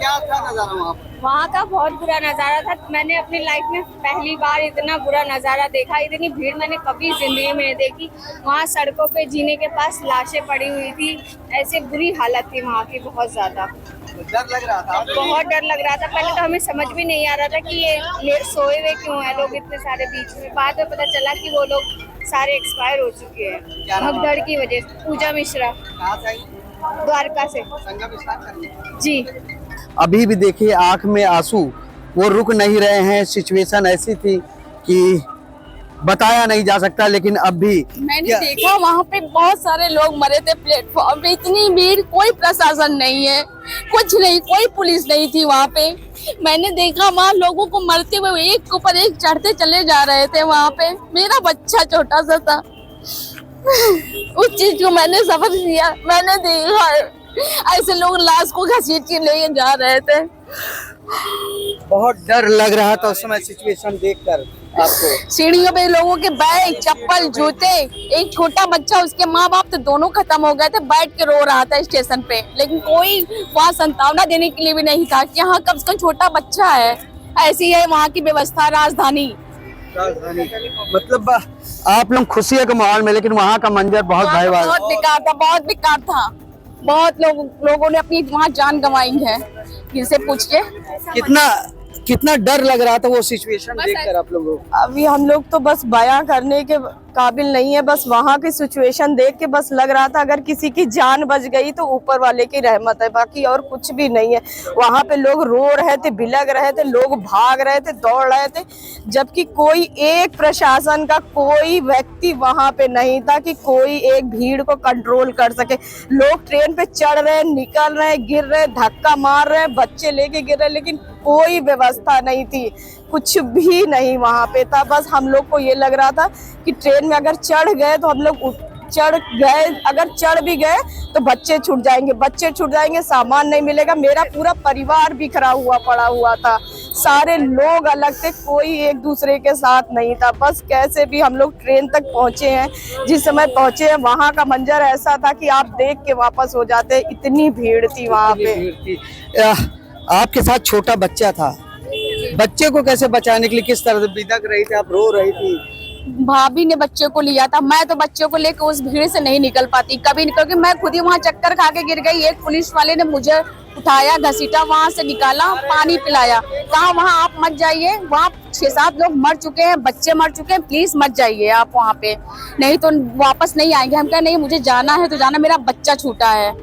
क्या था नजारा वहाँ पर? वहाँ का बहुत बुरा नज़ारा था। मैंने अपनी लाइफ में पहली बार इतना बुरा नज़ारा देखा। इतनी भीड़ मैंने कभी जिंदगी में नहीं देखी। वहाँ सड़कों पे जीने के पास लाशें पड़ी हुई थी। ऐसे बुरी हालत थी वहाँ की, बहुत ज्यादा डर लग रहा था? बहुत डर लग रहा था। पहले तो हमें समझ भी नहीं आ रहा था कि ये सोए हुए क्यों है लोग इतने सारे बीच में। बाद में पता चला कि वो लोग सारे एक्सपायर हो चुके हैं भगदड़ की वजह से। पूजा मिश्रा। कहाँ से आई? द्वारका से। संगम स्नान करने? जी। अभी भी देखिए आंख में आंसू, वो रुक नहीं रहे हैं। सिचुएशन ऐसी थी कि बताया नहीं जा सकता, लेकिन अब भी मैंने देखा वहाँ पे बहुत सारे लोग मरे थे प्लेटफॉर्म पे। इतनी भीड़, कोई प्रशासन नहीं है, कुछ नहीं, कोई पुलिस नहीं थी वहाँ पे। मैंने देखा वहाँ लोगों को मरते हुए एक के ऊपर एक चढ़ते चले जा रहे थे वहाँ पे। मेरा बच्चा छोटा सा था। उस चीज को मैंने सफर किया। मैंने देखा ऐसे लोग लाश को घसीट के ले जा रहे थे। बहुत डर लग रहा था उस समय सिचुएशन देखकर आपको। सीढ़ियों पे लोगों के बैग, चप्पल, जूते, एक छोटा बच्चा, उसके माँ बाप तो दोनों खत्म हो गए थे। बैठ के रो रहा था स्टेशन पे, लेकिन कोई वहाँ सांत्वना देने के लिए भी नहीं था कि हाँ कम से कम छोटा बच्चा है। ऐसी है वहाँ की व्यवस्था। राजधानी मतलब आप लोग खुशी के माहौल में, लेकिन वहाँ का मंजर बहुत भयावह, बहुत बेकार था, बहुत बेकार था। बहुत लोगों ने अपनी वहाँ जान गंवाई है। किससे पूछ के कितना डर लग रहा था वो सिचुएशन देखकर आप लोगों को? अभी हम लोग तो बस बयां करने के काबिल नहीं है। बस वहाँ की सिचुएशन देख के बस लग रहा था अगर किसी की जान बच गई तो ऊपर वाले की रहमत है, बाकी और कुछ भी नहीं है। वहाँ पे लोग रो रहे थे, बिलग रहे थे, लोग भाग रहे थे, दौड़ रहे थे, जबकि कोई एक प्रशासन का कोई व्यक्ति वहाँ पे नहीं था कि कोई एक भीड़ को कंट्रोल कर सके। लोग ट्रेन पे चढ़ रहे, निकल रहे, गिर रहे, धक्का मार रहे, बच्चे लेके गिर रहे, लेकिन कोई व्यवस्था नहीं थी, कुछ भी नहीं वहाँ पे था। बस हम लोग को ये लग रहा था कि ट्रेन में अगर चढ़ गए तो हम लोग चढ़ गए, अगर चढ़ भी गए तो बच्चे छूट जाएंगे, सामान नहीं मिलेगा। मेरा पूरा परिवार बिखरा हुआ पड़ा हुआ था, सारे लोग अलग थे, कोई एक दूसरे के साथ नहीं था। बस कैसे भी हम लोग ट्रेन तक पहुंचे हैं। जिस समय पहुंचे हैं वहाँ का मंजर ऐसा था कि आप देख के वापस हो जाते, इतनी भीड़ थी वहाँ पे। आपके साथ छोटा बच्चा था, बच्चे को कैसे बचाने के लिए किस तरह से बिदक रही थी, आप रो रही थी? भाभी ने बच्चे को लिया था। मैं तो बच्चे को लेकर उस भीड़ से नहीं निकल पाती कभी, क्योंकि मैं खुद ही वहाँ चक्कर खा के गिर गई। एक पुलिस वाले ने मुझे उठाया, घसीटा, वहाँ से निकाला, पानी पिलाया, कहा वहाँ आप मत जाइए, वहाँ 6-7 लोग मर चुके हैं, बच्चे मर चुके हैं, प्लीज मत जाइए आप वहाँ पे, नहीं तो वापस नहीं आएंगे। हम कहा नहीं, मुझे जाना है तो जाना, मेरा बच्चा छूटा है।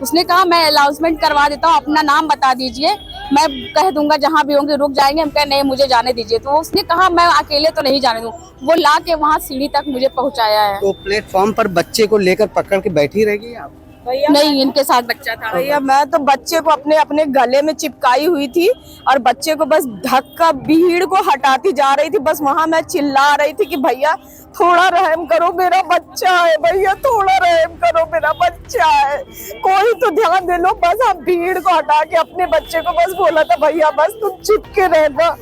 उसने कहा मैं अनाउंसमेंट करवा देता हूँ, अपना नाम बता दीजिए, मैं कह दूंगा जहाँ भी होंगे रुक जाएंगे। हम कहे नहीं, मुझे जाने दीजिए। तो उसने कहा मैं अकेले तो नहीं जाने दूँ। वो ला के वहाँ सीढ़ी तक मुझे पहुँचाया है। तो प्लेटफॉर्म पर बच्चे को लेकर पकड़ के बैठी रहेगी आप? नहीं, इनके साथ बच्चा था। भैया मैं तो बच्चे को अपने गले में चिपकाई हुई थी और बच्चे को बस धक्का, भीड़ को हटाती जा रही थी। बस वहाँ मैं चिल्ला रही थी कि भैया थोड़ा रहम करो, मेरा बच्चा है, भैया थोड़ा रहम करो, मेरा बच्चा है, कोई तो ध्यान दे लो। बस हम भीड़ को हटा के अपने बच्चे को बस बोला था भैया बस तुम चिपके रहना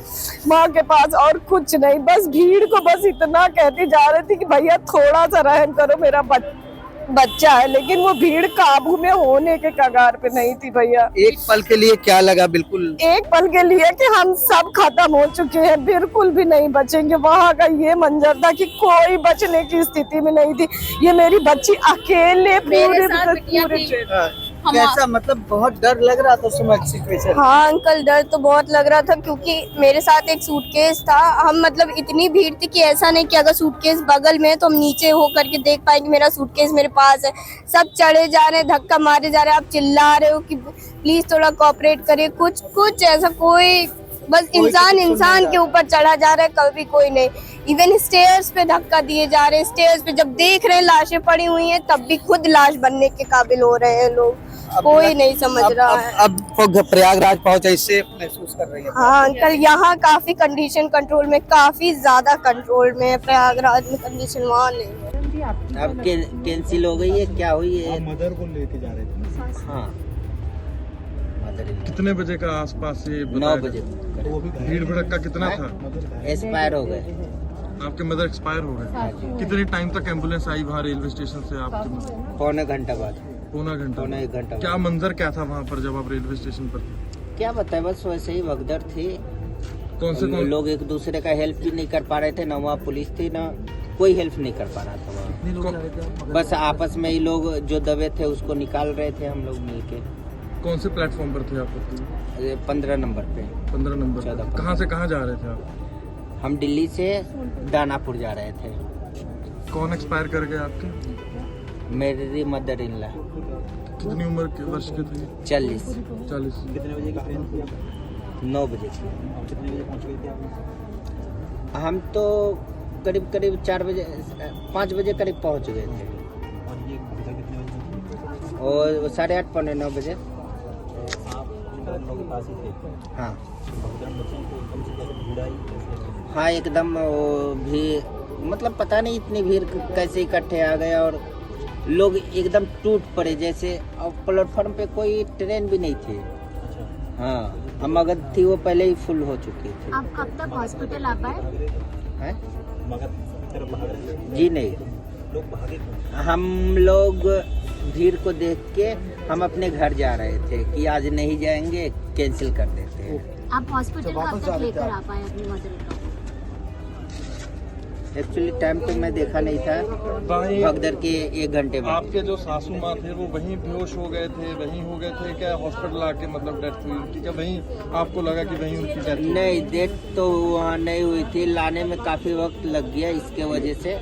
माँ के पास, और कुछ नहीं। बस भीड़ को बस इतना कहती जा रही थी कि भैया थोड़ा सा रहम करो, मेरा बच्चा है, लेकिन वो भीड़ काबू में होने के कगार पे नहीं थी भैया। एक पल के लिए क्या लगा? बिल्कुल एक पल के लिए कि हम सब खत्म हो चुके हैं, बिल्कुल भी नहीं बचेंगे। वहाँ का ये मंजर था कि कोई बचने की स्थिति में नहीं थी। ये मेरी बच्ची अकेले पूरे कैसा, मतलब बहुत डर लग रहा था उस समय सिचुएशन? हाँ अंकल, डर तो बहुत लग रहा था, क्योंकि मेरे साथ एक सूटकेस था। हम मतलब इतनी भीड़ थी कि ऐसा नहीं कि अगर सूटकेस बगल में है तो हम नीचे हो करके देख पाएंगे मेरा सूटकेस मेरे पास है। सब चढ़े जा रहे हैं, धक्का मारे जा रहे हैं, आप चिल्ला रहे हो कि प्लीज थोड़ा कोऑपरेट करिए। कुछ ऐसा कोई, बस इंसान के ऊपर चढ़ा जा रहा है, कभी कोई नहीं। इवन स्टेयर्स पे धक्का दिए जा रहे हैं। स्टेयर्स पे जब देख रहे हैं लाशें पड़ी हुई हैं तब भी खुद लाश बनने के काबिल हो रहे हैं लोग। कोई नहीं समझ रहा है। अब प्रयागराज पहुंचे, इससे महसूस कर रही है? हाँ अंकल, यहाँ काफी कंडीशन कंट्रोल में, काफी ज्यादा कंट्रोल में है। प्रयागराज में कंडीशन वहाँ नहीं है। अब कैंसिल हो गई है, क्या हुई है? मदर को लेके जा रहे थे। हाँ, कितने बजे का आसपास ये? 9 बजे। भीड़ भड़का कितना था? एक्सपायर हो गए। आपके मदर एक्सपायर हो गए? कितने टाइम तक एम्बुलेंस आई वहाँ रेलवे स्टेशन से आपके मदर? पौने घंटा बाद। पौना घंटा? पौना 1 घंटा। क्या मंजर क्या था वहाँ पर जब आप रेलवे स्टेशन पर? क्या बताए, बस वैसे ही भगदड़ थी। कौन से लोग एक दूसरे का हेल्प भी नहीं कर पा रहे थे, ना वहाँ पुलिस थी ना कोई हेल्प नहीं कर पा रहा था वहाँ। बस आपस में ही लोग जो दबे थे उसको निकाल रहे थे हम लोग मिलके। कौन से प्लेटफॉर्म पर थे आप? 15 नंबर पे। 15 नंबर। 14 कहाँ से कहाँ जा रहे थे आप? हम दिल्ली से दानापुर जा रहे थे। कौन एक्सपायर कर गए आपके? मेरी मदर इन लॉ। कितनी उम्र के वर्ष के थे? 40। 40। कितने बजे की ट्रेन थी? 9 बजे की। कितने बजे पहुँच गए थे आप? हम तो करीब 4 बजे 5 बजे करीब पहुँच गए थे। और ये कितने बजे? और 8:30 पौने 9 बजे। आप लोगों के पास ही थे? हाँ भगदड़ मची तो एकदम से कैसे भीड़ आई कैसे? हाँ एकदम वो भी मतलब पता नहीं इतनी भीड़ कैसे इकट्ठे आ गए और लोग एकदम टूट पड़े जैसे। और प्लेटफॉर्म पे कोई ट्रेन भी नहीं थी। हाँ हम अगर थी वो पहले ही फुल हो चुकी थी। आप कब तक हॉस्पिटल आ पाए? हैं? मगध की तरफ भाग रहे थे? जी नहीं, लोग भागे क्यों? हम लोग भीड़ को देख के हम अपने घर जा रहे थे कि आज नहीं जाएंगे, कैंसिल कर देते हैं। आप हॉस्पिटल कब तक लेकर आ पाए अपनी मदर को? एक्चुअली टाइम तो मैं देखा नहीं था, भगदड़ के 1 घंटे बाद। आपके जो सासू माँ थे वो वहीं बेहोश हो गए थे, वहीं हो गए थे क्या? हॉस्पिटल आके मतलब डेथ हुई उनकी क्या? वहीं आपको लगा कि वहीं उनकी डेथ हुई? नहीं, डेथ तो वहाँ नहीं हुई थी, लाने में काफी वक्त लग गया, इसके वजह से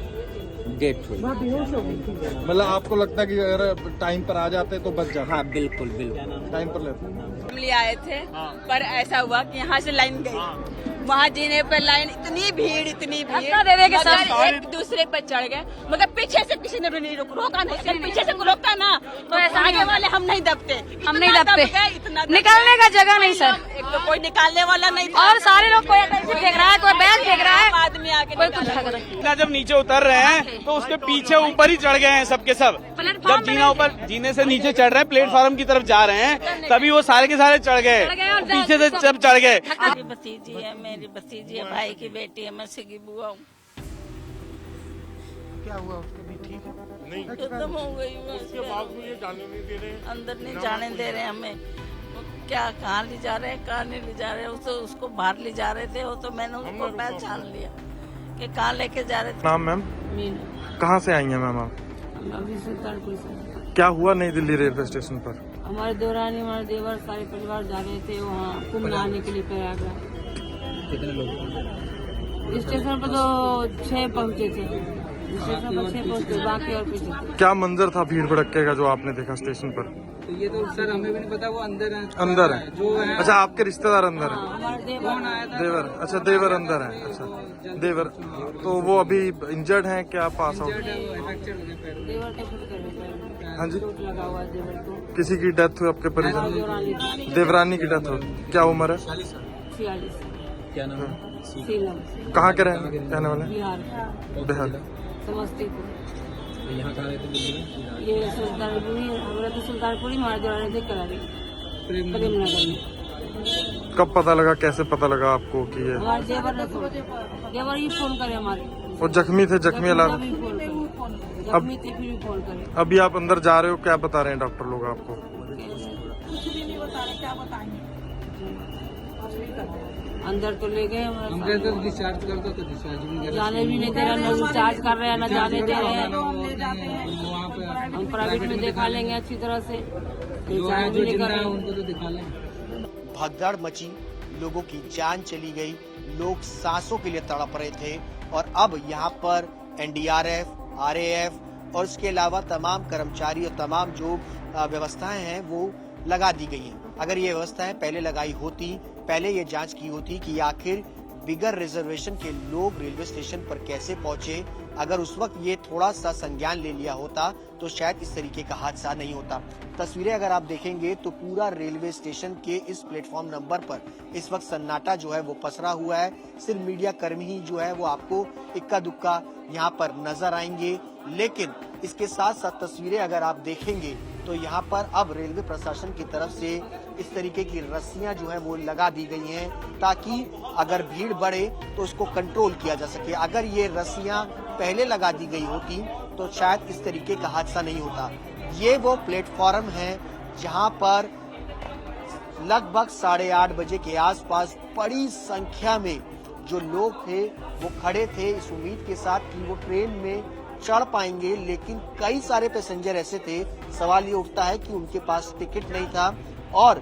डेथ हुई। मतलब आपको लगता है कि अगर टाइम पर आ जाते तो बच जाते? हाँ बिल्कुल बिल्कुल। टाइम पर लेते। हम ले आए थे पर ऐसा हुआ कि यहाँ से लाइन गई, वहाँ जीने पर लाइन इतनी भीड़ मगर एक दूसरे पर चढ़ गए, मगर पीछे से किसी ने भी नहीं रोका नहीं। अगर पीछे से रोकता ना तो ऐसा आगे वाले हम नहीं दबते, इतना निकालने का जगह नहीं सर। एक तो कोई निकालने वाला नहीं था और सारे लोग कोई फेंक रहा है, कोई बैग फेंक रहा है, आदमी आके कोई कुछ फेंक रहा है। जब नीचे उतर रहे हैं तो उसके पीछे ऊपर ही चढ़ गए हैं सबके सब। जब जीना ऊपर जीने से नीचे चढ़ रहे हैं, प्लेटफॉर्म की तरफ जा रहे हैं, तभी वो सारे के सारे चढ़ गए, पीछे से सब चढ़ गए। मेरी भतीजी है, मेरी भतीजी है, भाई की बेटी है, मैं सिगी बुआ हूँ। क्या हुआ उसको भी ठीक है? नहीं खत्म हो गई, उसके बावजूद ये जाने नहीं दे रहे, अंदर नहीं जाने दे रहे हमें। क्या कहाँ ले जा रहे हैं, कहाँ नहीं ले जा रहे हैं। उसको बाहर ले जा रहे थे, वो तो मैंने उसको पहचान लिया कि कहाँ लेके जा रहे थे। नाम मैम? कहाँ से आई हैं मैम आप? अभी सुल्तानपुर से। क्या हुआ नई दिल्ली रेलवे स्टेशन पर? हमारे देवरानी हमारे देवर सारे परिवार जा रहे थे वहाँ कुंभ नहाने के लिए प्रयागराज। कितने लोग? स्टेशन पर तो 6 पहुँचे थे, स्टेशन पर 6 पहुँचे, बाकी और पीछे थे। क्या मंजर था भीड़ भड़के का जो आपने देखा स्टेशन पर? तो ये तो सर हमें भी नहीं पता, वो अंदर है। अंदर है जो है अच्छा, आपके रिश्तेदार अंदर है? हमारे कौन आया था? देवर। अच्छा देवर अंदर है। अच्छा देवर, तो वो अभी इंजर्ड हैं क्या? Pass out? फ्रैक्चर हो गया पैर। देवर का छूट कर हाँ जी, चोट लगा हुआ है देवर को। किसी की डेथ हुई आपके परिजन? देवरानी देवरानी की डेथ हुई। क्या उम्र है? 46। क्या नाम है? सीलम कहाँ के रहने वाले? बिहार बिहार। समस्तीपुर। तो यहाँ कहाँ रहते दिल्ली में? ये सुल्तानपुर, हमारा तो सुल्तानपुर ही हमारे द्वारा थे करारी प्रेमनगर में। कब पता लगा, कैसे पता लगा आपको कि ये? हमारे देवर ही फोन करे हमारे। वो जख्मी थे, जख्मी इलाज? जख्मी थे फिर भी फोन करे। अभी आप अंदर जा रहे हो, क्या बता रहे हैं डॉक्टर लोग आपको? कुछ भी नहीं बता रहे, क्या बताएंगे। अंदर तो ले गए हम कहते तो डिस्चार्ज करता तो डिस्चार्ज भी नहीं जाने भी नहीं दे रहे, न डिस्चार्ज कर रहे हैं न जाने दे रहे हैं। वहाँ पे हम प्राइवेट में दिखा लेंगे अच्छी तरह से, डिस्चार्ज भी नहीं कर रहे हैं। उनको तो दिखा लें। भगदड़ मची, लोगों की जान चली गई, लोग सांसों के लिए तड़प रहे थे और अब यहाँ पर एनडीआरएफ, आरएएफ और इसके अलावा तमाम कर्मचारी और तमाम जो व्यवस्थाएं हैं वो लगा दी गई हैं। अगर ये व्यवस्थाएं पहले लगाई होती, पहले ये जांच की होती कि आखिर बिगर रिजर्वेशन के लोग रेलवे स्टेशन पर कैसे पहुंचे, अगर उस वक्त ये थोड़ा सा संज्ञान ले लिया होता तो शायद इस तरीके का हादसा नहीं होता। तस्वीरें अगर आप देखेंगे तो पूरा रेलवे स्टेशन के इस प्लेटफॉर्म नंबर पर इस वक्त सन्नाटा जो है वो पसरा हुआ है। सिर्फ मीडिया कर्मी ही जो है वो आपको इक्का दुक्का यहाँ पर नजर आएंगे, लेकिन इसके साथ साथ तस्वीरें अगर आप देखेंगे तो यहाँ पर अब रेलवे प्रशासन की तरफ से इस तरीके की रस्सियां जो है वो लगा दी गई हैं ताकि अगर भीड़ बढ़े तो उसको कंट्रोल किया जा सके। अगर ये रस्सियां पहले लगा दी गई होती तो शायद इस तरीके का हादसा नहीं होता। ये वो प्लेटफॉर्म है जहाँ पर लगभग 8:30 बजे के आसपास बड़ी संख्या में जो लोग थे वो खड़े थे इस उम्मीद के साथ कि वो ट्रेन में चढ़ पाएंगे, लेकिन कई सारे पैसेंजर ऐसे थे, सवाल ये उठता है कि उनके पास टिकट नहीं था और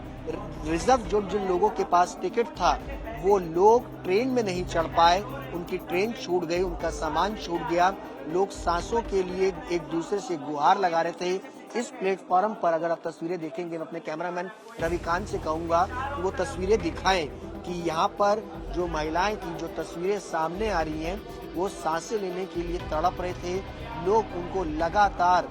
रिजर्व जो जिन लोगों के पास टिकट था वो लोग ट्रेन में नहीं चढ़ पाए, उनकी ट्रेन छूट गई, उनका सामान छूट गया। लोग सांसों के लिए एक दूसरे से गुहार लगा रहे थे। इस प्लेटफॉर्म पर अगर आप तस्वीरें देखेंगे, मैं अपने कैमरामैन रविकांत से कहूंगा कि वो तस्वीरें दिखाएं कि यहाँ पर जो महिलाएं की जो तस्वीरें सामने आ रही हैं वो सांसें लेने के लिए तड़प रहे थे। लोग उनको लगातार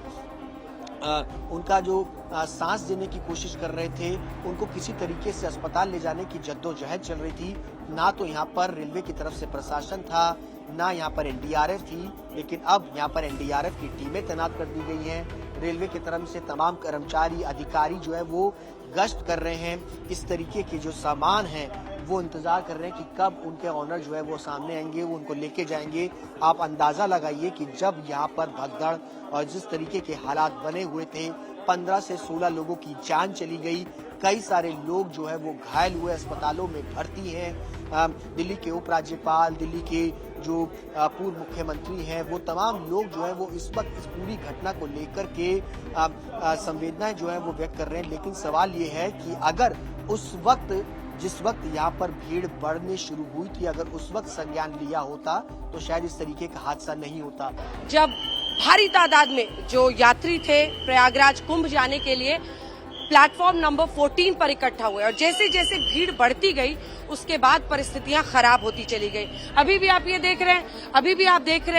उनका जो सांस देने की कोशिश कर रहे थे, उनको किसी तरीके से अस्पताल ले जाने की जद्दोजहद चल रही थी। ना तो यहाँ पर रेलवे की तरफ से प्रशासन था, ना यहाँ पर एनडीआरएफ थी, लेकिन अब यहाँ पर एनडीआरएफ की टीमें तैनात कर दी गई हैं। रेलवे की तरफ से तमाम कर्मचारी अधिकारी जो है वो गश्त कर रहे हैं। इस तरीके के जो सामान है वो इंतजार कर रहे हैं कि कब उनके ऑनर जो है वो सामने आएंगे, वो उनको लेके जाएंगे। आप अंदाजा लगाइए कि जब यहाँ पर भगदड़ और जिस तरीके के हालात बने हुए थे, 15 से 16 लोगों की जान चली गई, कई सारे लोग जो है वो घायल हुए, अस्पतालों में भर्ती हैं। दिल्ली के उपराज्यपाल, दिल्ली के जो पूर्व मुख्यमंत्री हैं, वो तमाम लोग जो है वो इस वक्त इस पूरी घटना को लेकर के संवेदनाएं जो है वो व्यक्त कर रहे हैं। लेकिन सवाल ये है कि अगर उस वक्त जिस वक्त यहाँ पर भीड़ बढ़ने शुरू हुई थी, अगर उस वक्त संज्ञान लिया होता तो शायद इस तरीके का हादसा नहीं होता। जब भारी तादाद में जो यात्री थे प्रयागराज कुंभ जाने के लिए प्लेटफॉर्म नंबर 14 पर इकट्ठा हुए और जैसे जैसे भीड़ बढ़ती गई उसके बाद परिस्थितियां खराब होती चली गई। अभी भी आप ये देख रहे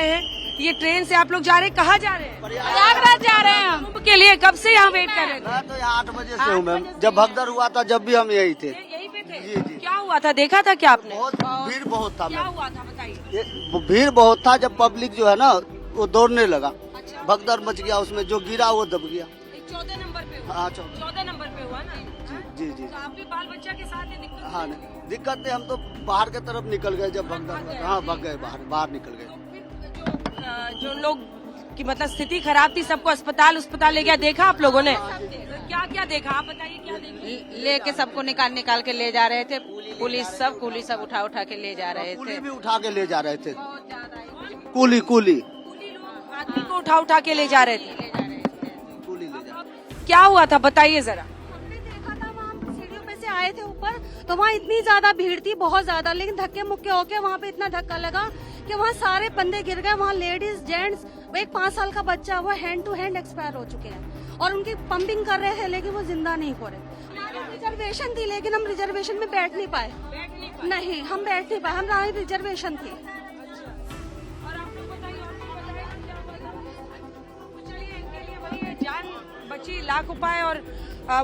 हैं, ये ट्रेन से आप लोग जा रहे हैं, कहाँ जा रहे हैं? प्रयागराज जा रहे हैं हम। कुंभ के लिए कब से यहाँ वेट कर रहे थे? मैं तो यहाँ 8 बजे से हूँ मैम, जब भगदड़ हुआ था जब भी हम यही थे। यहीं पे थे? जी जी। क्या हुआ था, देखा था क्या आपने? भीड़ बहुत था क्या मैम, हुआ था बताइए। भीड़ बहुत था। जब पब्लिक जो है ना वो दौड़ने लगा, भगदड़ मच गया, उसमें जो गिरा वो दब गया। 14 नंबर पे हुआ? हाँ 14 नंबर पे हुआ ना? जी जी। तो आप भी बाल बच्चा के साथ ही दिक्कत? हाँ दिक्कत नहीं, हम तो बाहर की तरफ निकल गए जब भगदड़। हाँ भाग गए, बाहर निकल गए। जो लोग की मतलब स्थिति खराब थी, सबको अस्पताल ले गया, देखा आप लोगों ने? क्या क्या देखा आप बताइए, क्या देखा? लेके सबको निकाल के ले जा रहे थे, पुलिस सब उठा के ले जा रहे थे। कुली भी उठा के ले जा रहे थे, कुली आदमी को उठा के ले जा रहे थे। कुली ले जा। क्या हुआ था बताइए जरा। हमने देखा था, वहाँ सीढ़ियों पे से आए थे ऊपर, तो वहाँ इतनी ज्यादा भीड़ थी, बहुत ज्यादा, लेकिन धक्के मुक्के होके वहाँ पे इतना धक्का लगा कि वहाँ सारे बंदे गिर गए। वहाँ लेडीज, जेंट्स, एक 5 साल का बच्चा वो हैंड टू हैंड एक्सपायर हो चुके हैं और उनकी पंपिंग कर रहे हैं, लेकिन वो जिंदा नहीं हो रहे। हमारी रिजर्वेशन थी, लेकिन हम रिजर्वेशन में बैठ नहीं पाए। नहीं, हम बैठ नहीं पाए, हमारी रिजर्वेशन थी। जान बची लाख उपाय, और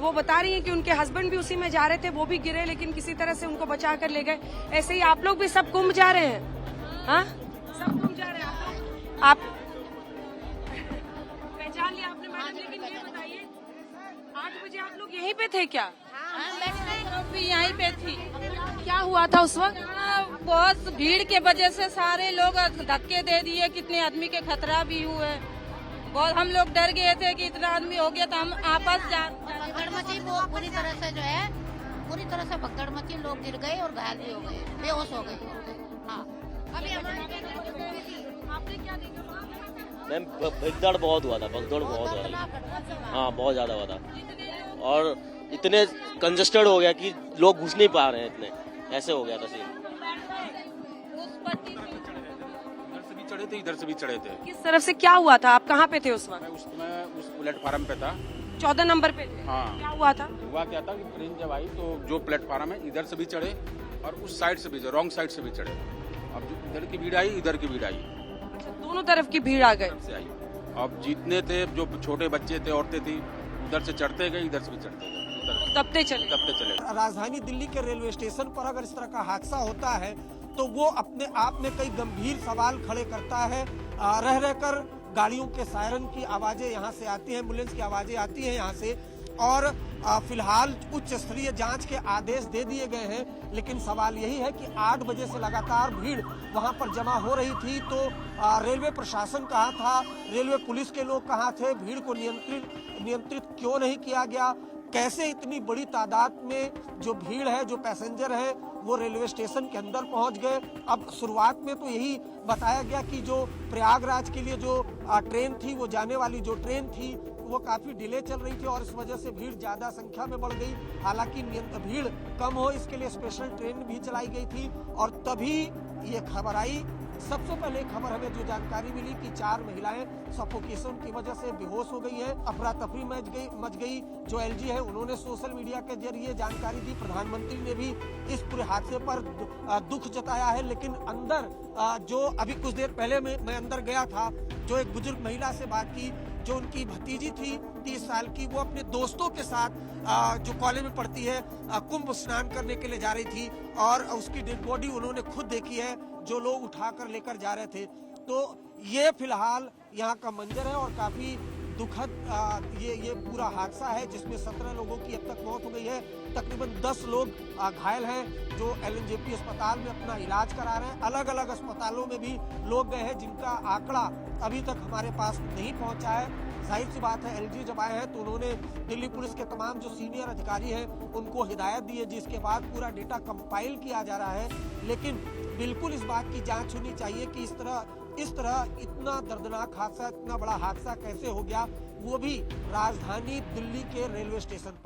वो बता रही हैं कि उनके हस्बैंड भी उसी में जा रहे थे, वो भी गिरे, लेकिन किसी तरह से उनको बचा कर ले गए। ऐसे ही आप लोग भी सब कुंभ जा रहे हैं? हाँ, सब कुंभ जा रहे हैं आप पहचान लिया आपने मैडम, लेकिन ये बताइए 8 बजे आप लोग यहीं पे थे क्या? भी यहीं पे थी। क्या हुआ था उस वक्त? बहुत भीड़ के वजह से सारे लोग धक्के दे दिए, कितने आदमी के खतरा भी हुए। बहुत हम लोग डर गए थे कि इतना आदमी हो गया, तो हम आपस भगदड़ मची, वो पूरी तरह से जो है पूरी तरह से भगदड़ मची, लोग गिर गए और घायल भी हो गए, बेहोश हो गए। हाँ, अभी आपने क्या देखा? मैम भगदड़ बहुत हुआ था, हाँ बहुत ज्यादा हुआ था और इतने कंजस्टेड हो गया कि लोग घुस नहीं पा रहे हैं, इतने ऐसे हो गया था सीन। चढ़े थे, इधर से भी चढ़े थे। किस तरफ से क्या हुआ था? आप कहाँ पे थे उस वक्त? मैं उस प्लेटफार्म पे था, 14 नंबर पे थे। हाँ। क्या हुआ था? हुआ क्या था कि ट्रेन जब आई तो जो प्लेटफार्म है इधर से भी चढ़े और उस साइड से भी, रॉन्ग साइड से भी चढ़े। अब इधर की भीड़ आई, इधर की भीड़ आई, दोनों तरफ की भीड़ आ गई से आई। अब जितने थे, जो छोटे बच्चे थे, औरतें थी, उधर से चढ़ते गए, इधर से भी चढ़ते गए, दबते चले। राजधानी दिल्ली के रेलवे स्टेशन पर अगर इस तरह का हादसा होता है तो वो अपने आप में कई गंभीर सवाल खड़े करता है। रह रहकर गाड़ियों के सायरन की आवाजें यहाँ से आती हैं, एम्बुलेंस की आवाजें आती हैं यहाँ से, और फिलहाल उच्च स्तरीय जांच के आदेश दे दिए गए हैं। लेकिन सवाल यही है कि 8 बजे से लगातार भीड़ वहां पर जमा हो रही थी, तो रेलवे प्रशासन कहाँ था, रेलवे पुलिस के लोग कहाँ थे, भीड़ को नियंत्रित क्यों नहीं किया गया, कैसे इतनी बड़ी तादाद में जो भीड़ है, जो पैसेंजर है, वो रेलवे स्टेशन के अंदर पहुंच गए। अब शुरुआत में तो यही बताया गया कि जो प्रयागराज के लिए जो ट्रेन थी, वो जाने वाली जो ट्रेन थी वो काफी डिले चल रही थी और इस वजह से भीड़ ज्यादा संख्या में बढ़ गई। हालांकि भीड़ कम हो इसके लिए स्पेशल ट्रेन भी चलाई गई थी और तभी ये खबर आई। सबसे पहले खबर हमें जो जानकारी मिली कि 4 महिलाएं सफोकेशन की वजह से बेहोश हो गई है। अफरा तफरी मच गई। जो एलजी है उन्होंने सोशल मीडिया के जरिए जानकारी दी। प्रधानमंत्री ने भी इस पूरे हादसे पर दुख जताया है। लेकिन अंदर जो अभी कुछ देर पहले मैं अंदर गया था, जो एक बुजुर्ग महिला से बात की, जो उनकी भतीजी थी 30 साल की, वो अपने दोस्तों के साथ जो कॉलेज में पढ़ती है कुंभ स्नान करने के लिए जा रही थी और उसकी डेड बॉडी उन्होंने खुद देखी है, जो लोग उठाकर लेकर जा रहे थे। तो ये फिलहाल यहाँ का मंजर है और काफी दुखद ये पूरा हादसा है जिसमें 17 लोगों की अब तक मौत हो गई है। तकरीबन 10 लोग घायल हैं जो एलएनजेपी अस्पताल में अपना इलाज करा रहे हैं। अलग अलग अस्पतालों में भी लोग गए हैं जिनका आंकड़ा अभी तक हमारे पास नहीं पहुंचा है। जाहिर सी बात है, एलजी जब आए हैं तो उन्होंने दिल्ली पुलिस के तमाम जो सीनियर अधिकारी हैं उनको हिदायत दी है, जिसके बाद पूरा डेटा कंपाइल किया जा रहा है। लेकिन बिल्कुल इस बात की जांच होनी चाहिए कि इस तरह इतना दर्दनाक हादसा, इतना बड़ा हादसा कैसे हो गया, वो भी राजधानी दिल्ली के रेलवे स्टेशन पर।